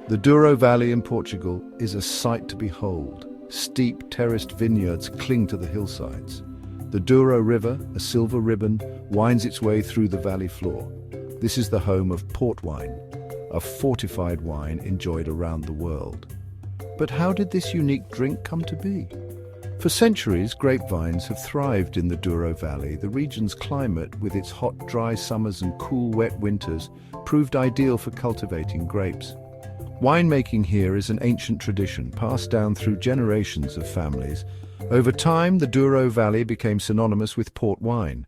The Douro Valley in Portugal is a sight to behold. Steep, terraced vineyards cling to the hillsides. The Douro River, a silver ribbon, winds its way through the valley floor. This is the home of port wine, a fortified wine enjoyed around the world. But how did this unique drink come to be? For centuries, grapevines have thrived in the Douro Valley. The region's climate, with its hot, dry summers and cool, wet winters, proved ideal for cultivating grapes. Winemaking here is an ancient tradition passed down through generations of families. Over time, the Douro Valley became synonymous with port wine.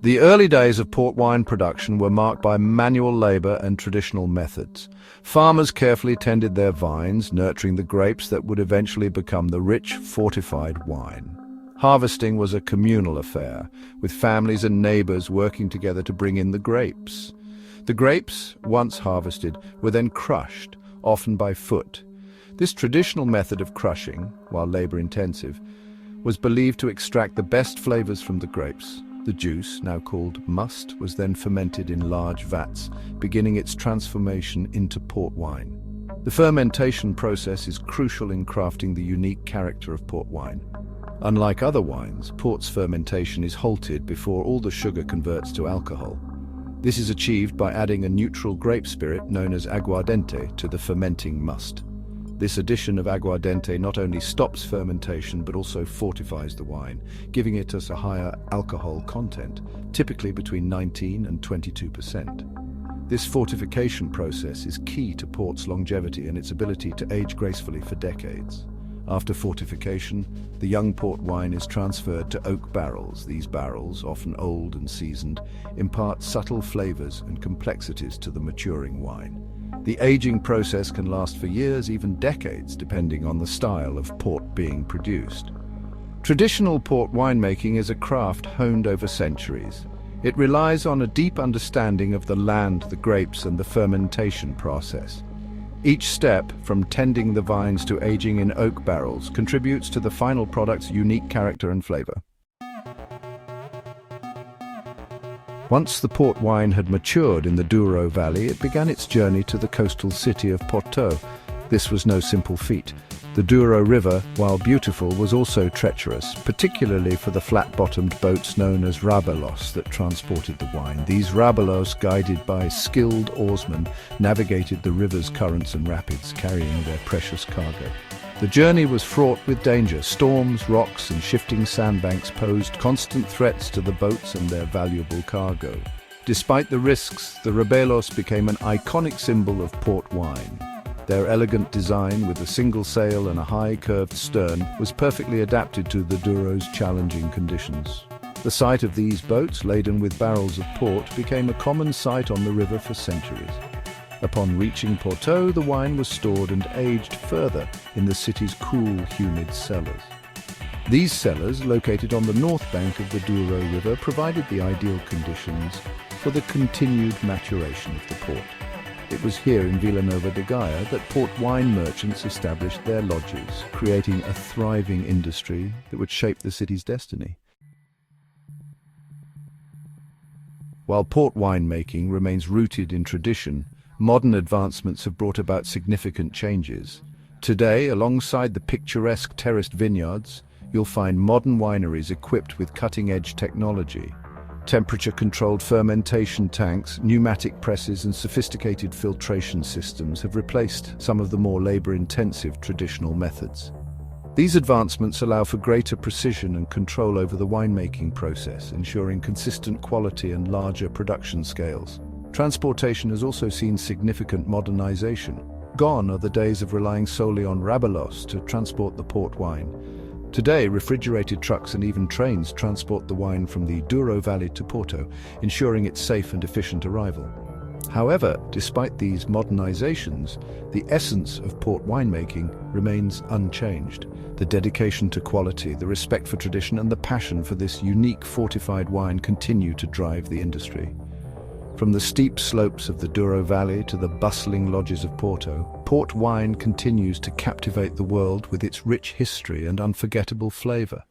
The early days of port wine production were marked by manual labor and traditional methods. Farmers carefully tended their vines, nurturing the grapes that would eventually become the rich, fortified wine. Harvesting was a communal affair, with families and neighbors working together to bring in the grapes. The grapes, once harvested, were then crushed, often by foot. This traditional method of crushing, while labor-intensive, was believed to extract the best flavors from the grapes. The juice, now called must, was then fermented in large vats, beginning its transformation into port wine. The fermentation process is crucial in crafting the unique character of port wine. Unlike other wines, port's fermentation is halted before all the sugar converts to alcohol. This is achieved by adding a neutral grape spirit known as aguardente to the fermenting must. This addition of aguardente not only stops fermentation but also fortifies the wine, giving it a higher alcohol content, typically between 19 and 22%. This fortification process is key to port's longevity and its ability to age gracefully for decades. After fortification, the young port wine is transferred to oak barrels. These barrels, often old and seasoned, impart subtle flavors and complexities to the maturing wine. The aging process can last for years, even decades, depending on the style of port being produced. Traditional port winemaking is a craft honed over centuries. It relies on a deep understanding of the land, the grapes, and the fermentation process. Each step, from tending the vines to aging in oak barrels, contributes to the final product's unique character and flavor. Once the port wine had matured in the Douro Valley, it began its journey to the coastal city of Porto. This was no simple feat. The Douro River, while beautiful, was also treacherous, particularly for the flat-bottomed boats known as rabelos that transported the wine. These rabelos, guided by skilled oarsmen, navigated the river's currents and rapids, carrying their precious cargo. The journey was fraught with danger. Storms, rocks, and shifting sandbanks posed constant threats to the boats and their valuable cargo. Despite the risks, the rabelos became an iconic symbol of port wine. Their elegant design, with a single sail and a high curved stern, was perfectly adapted to the Douro's challenging conditions. The sight of these boats, laden with barrels of port, became a common sight on the river for centuries. Upon reaching Porto, the wine was stored and aged further in the city's cool, humid cellars. These cellars, located on the north bank of the Douro River, provided the ideal conditions for the continued maturation of the port. It was here in Vila Nova de Gaia that port wine merchants established their lodges, creating a thriving industry that would shape the city's destiny. While port winemaking remains rooted in tradition, modern advancements have brought about significant changes. Today, alongside the picturesque terraced vineyards, you'll find modern wineries equipped with cutting-edge technology. Temperature-controlled fermentation tanks, pneumatic presses, and sophisticated filtration systems have replaced some of the more labor-intensive traditional methods. These advancements allow for greater precision and control over the winemaking process, ensuring consistent quality and larger production scales. Transportation has also seen significant modernization. Gone are the days of relying solely on rabelos to transport the port wine. Today, refrigerated trucks and even trains transport the wine from the Douro Valley to Porto, ensuring its safe and efficient arrival. However, despite these modernizations, the essence of port winemaking remains unchanged. The dedication to quality, the respect for tradition, and the passion for this unique fortified wine continue to drive the industry. From the steep slopes of the Douro Valley to the bustling lodges of Porto, port wine continues to captivate the world with its rich history and unforgettable flavor.